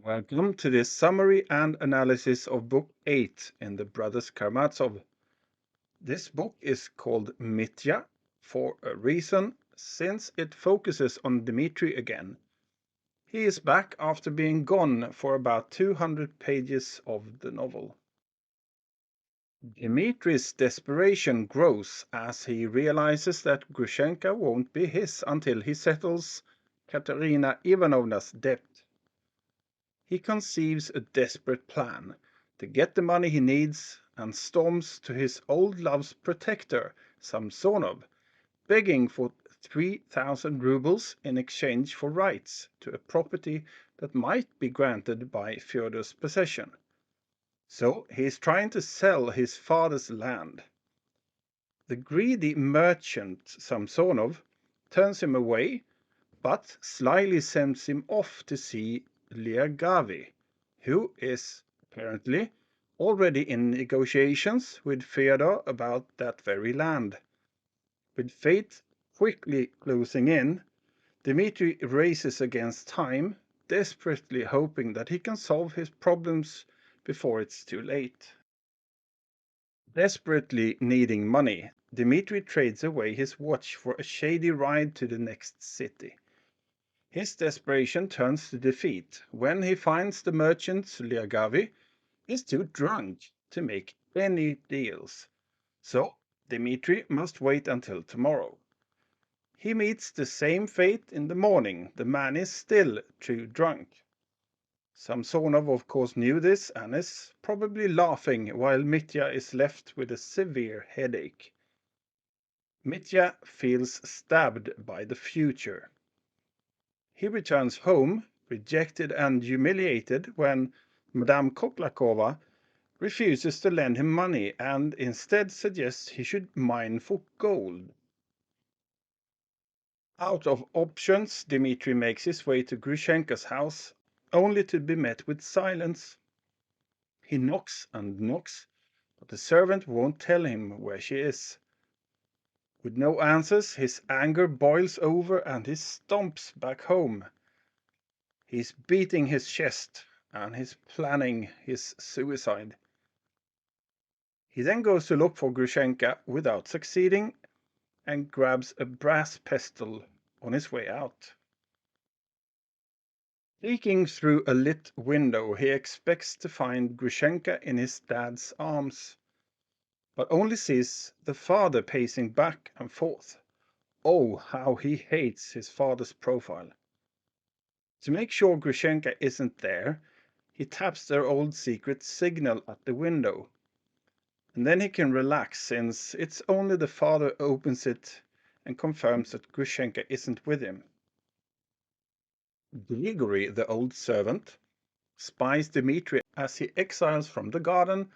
Welcome to this summary and analysis of Book 8 in the Brothers Karamazov. This book is called Mitya for a reason, since it focuses on Dimitri again. He is back after being gone for about 200 pages of the novel. Dimitri's desperation grows as he realizes that Grushenka won't be his until he settles Katerina Ivanovna's debt. He conceives a desperate plan to get the money he needs and storms to his old love's protector, Samsonov, begging for 3,000 rubles in exchange for rights to a property that might be granted by Fyodor's possession. So he is trying to sell his father's land. The greedy merchant Samsonov turns him away, but slyly sends him off to see Liagavi, who is apparently already in negotiations with Fyodor about that very land. With fate quickly closing in, Dimitri races against time, desperately hoping that he can solve his problems before it's too late. Desperately needing money, Dimitri trades away his watch for a shady ride to the next city. His desperation turns to defeat when he finds the merchant Liagavi is too drunk to make any deals. So Dimitri must wait until tomorrow. He meets the same fate in the morning. The man is still too drunk. Samsonov of course knew this and is probably laughing while Mitya is left with a severe headache. Mitya feels stabbed by the future. He returns home, rejected and humiliated, when Madame Koklakova refuses to lend him money and instead suggests he should mine for gold. Out of options, Dimitri makes his way to Grushenka's house, only to be met with silence. He knocks and knocks, but the servant won't tell him where she is. With no answers, his anger boils over and he stomps back home. He's beating his chest and he's planning his suicide. He then goes to look for Grushenka without succeeding and grabs a brass pestle on his way out. Peeking through a lit window, he expects to find Grushenka in his dad's arms, but only sees the father pacing back and forth. Oh, how he hates his father's profile. To make sure Grushenka isn't there, he taps their old secret signal at the window. And then he can relax, since it's only the father opens it and confirms that Grushenka isn't with him. Grigory, the old servant, spies Dimitri as he exiles from the garden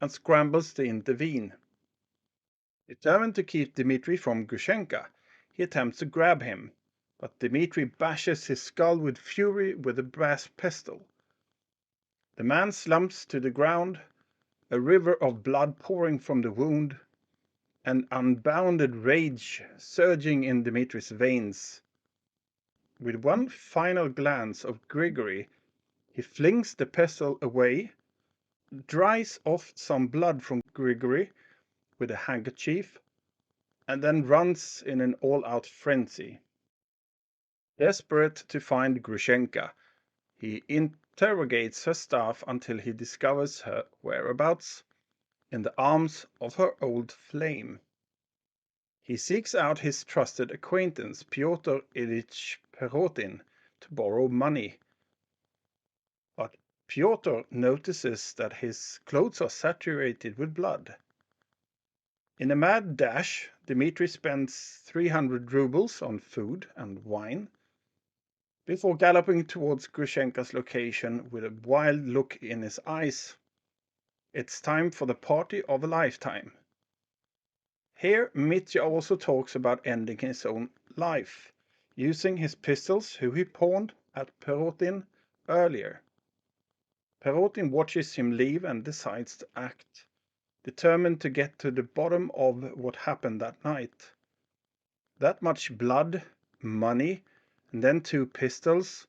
and scrambles to intervene. Determined to keep Dimitri from Grushenka, he attempts to grab him, but Dimitri bashes his skull with fury with a brass pestle. The man slumps to the ground, a river of blood pouring from the wound, and unbounded rage surging in Dimitri's veins. With one final glance of Grigory, he flings the pestle away, dries off some blood from Grigory with a handkerchief, and then runs in an all-out frenzy. Desperate to find Grushenka, he interrogates her staff until he discovers her whereabouts in the arms of her old flame. He seeks out his trusted acquaintance Pyotr Ilyich Perotin to borrow money. But Pyotr notices that his clothes are saturated with blood. In a mad dash, Dimitri spends 300 rubles on food and wine before galloping towards Grushenka's location with a wild look in his eyes. It's time for the party of a lifetime. Here, Mitya also talks about ending his own life, using his pistols who he pawned at Perotin earlier. Perotin watches him leave and decides to act, determined to get to the bottom of what happened that night. That much blood, money, and then 2 pistols.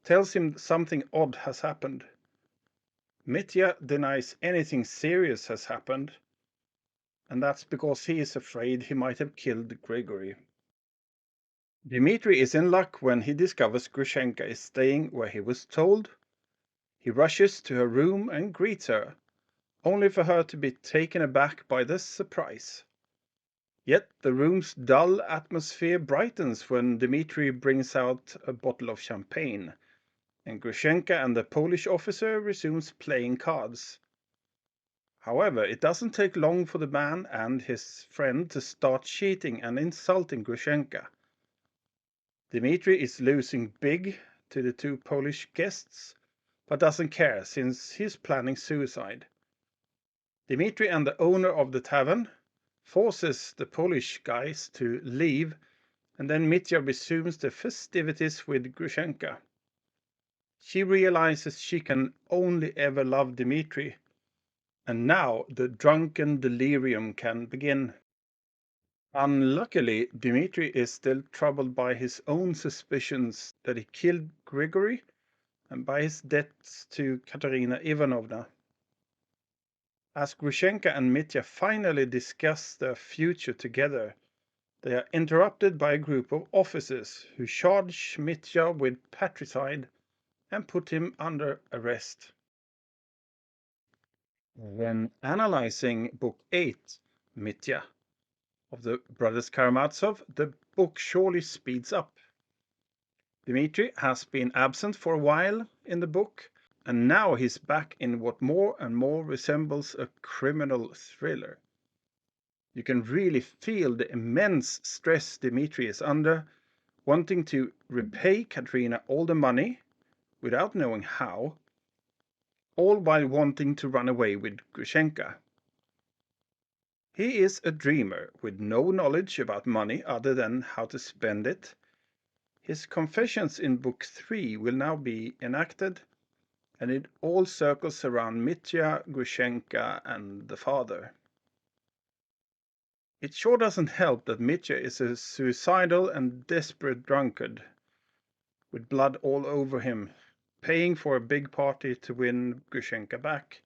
tells him something odd has happened. Mitya denies anything serious has happened, and that's because he is afraid he might have killed Grigory. Dimitri is in luck when he discovers Grushenka is staying where he was told. He rushes to her room and greets her, only for her to be taken aback by the surprise. Yet the room's dull atmosphere brightens when Dimitri brings out a bottle of champagne, and Grushenka and the Polish officer resumes playing cards. However, it doesn't take long for the man and his friend to start cheating and insulting Grushenka. Dimitri is losing big to the two Polish guests, but doesn't care since he's planning suicide. Dimitri and the owner of the tavern forces the Polish guys to leave, and then Mitya resumes the festivities with Grushenka. She realizes she can only ever love Dimitri, and now the drunken delirium can begin. Unluckily, Dimitri is still troubled by his own suspicions that he killed Grigory and by his debts to Katerina Ivanovna. As Grushenka and Mitya finally discuss their future together, they are interrupted by a group of officers who charge Mitya with patricide and put him under arrest. When analyzing Book 8, Mitya, of the Brothers Karamazov, the book surely speeds up. Dimitri has been absent for a while in the book, and now he's back in what more and more resembles a criminal thriller. You can really feel the immense stress Dimitri is under, wanting to repay Katerina all the money without knowing how, all while wanting to run away with Grushenka. He is a dreamer with no knowledge about money other than how to spend it. His confessions in Book 3 will now be enacted, and it all circles around Mitya, Grushenka, and the father. It sure doesn't help that Mitya is a suicidal and desperate drunkard, with blood all over him, paying for a big party to win Grushenka back.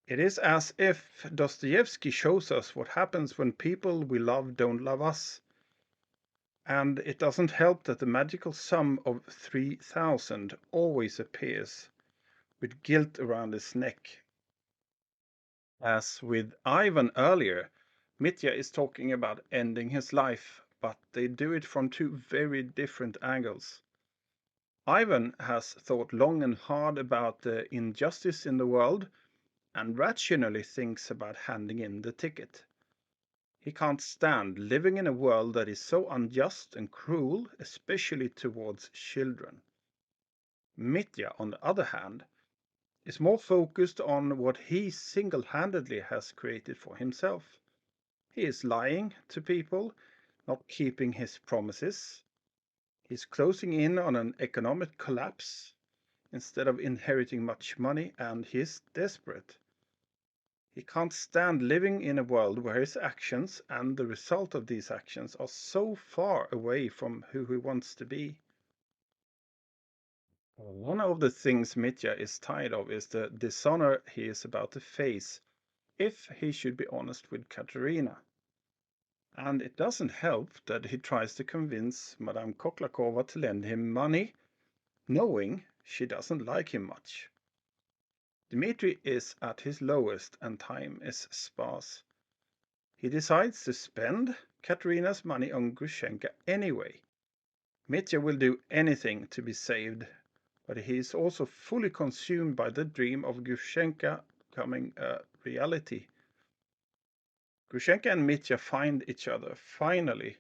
It is as if Dostoevsky shows us what happens when people we love don't love us. And it doesn't help that the magical sum of 3,000 always appears, with guilt around his neck. As with Ivan earlier, Mitya is talking about ending his life, but they do it from two very different angles. Ivan has thought long and hard about the injustice in the world and rationally thinks about handing in the ticket. He can't stand living in a world that is so unjust and cruel, especially towards children. Mitya, on the other hand, is more focused on what he single-handedly has created for himself. He is lying to people, not keeping his promises. He's closing in on an economic collapse instead of inheriting much money, and he is desperate. He can't stand living in a world where his actions and the result of these actions are so far away from who he wants to be. One of the things Mitya is tired of is the dishonor he is about to face if he should be honest with Katerina. And it doesn't help that he tries to convince Madame Koklakova to lend him money, knowing she doesn't like him much. Dimitri is at his lowest and time is sparse. He decides to spend Katerina's money on Grushenka anyway. Mitya will do anything to be saved, but he is also fully consumed by the dream of Grushenka becoming a reality. Grushenka and Mitya find each other, finally,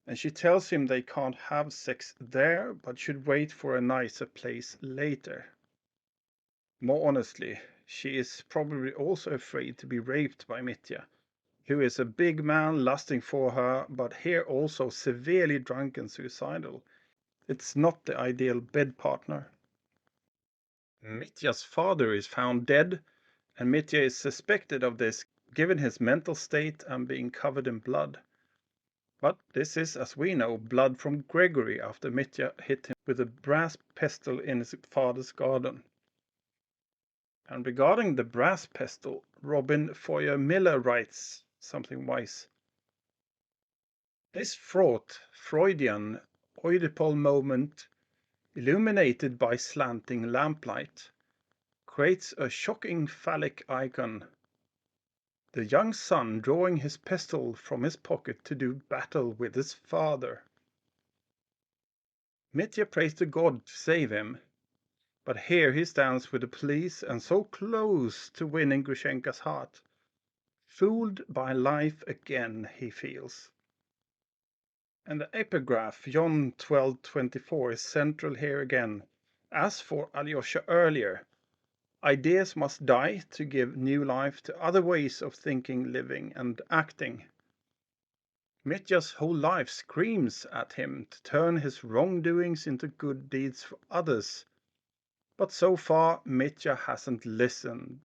and she tells him they can't have sex there, but should wait for a nicer place later. More honestly, she is probably also afraid to be raped by Mitya, who is a big man lusting for her, but here also severely drunk and suicidal. It's not the ideal bed partner. Mitya's father is found dead, and Mitya is suspected of this given his mental state and being covered in blood. But this is, as we know, blood from Gregory after Mitya hit him with a brass pestle in his father's garden. And regarding the brass pestle, Robin Feuer Miller writes something wise. This fraught Freudian Oedipal moment, illuminated by slanting lamplight, creates a shocking phallic icon. The young son drawing his pistol from his pocket to do battle with his father. Mitya prays to God to save him, but here he stands with the police and so close to winning Grushenka's heart. Fooled by life again, he feels. And the epigraph, John 12:24, is central here again. As for Alyosha earlier, ideas must die to give new life to other ways of thinking, living, and acting. Mitya's whole life screams at him to turn his wrongdoings into good deeds for others. But so far, Mitya hasn't listened.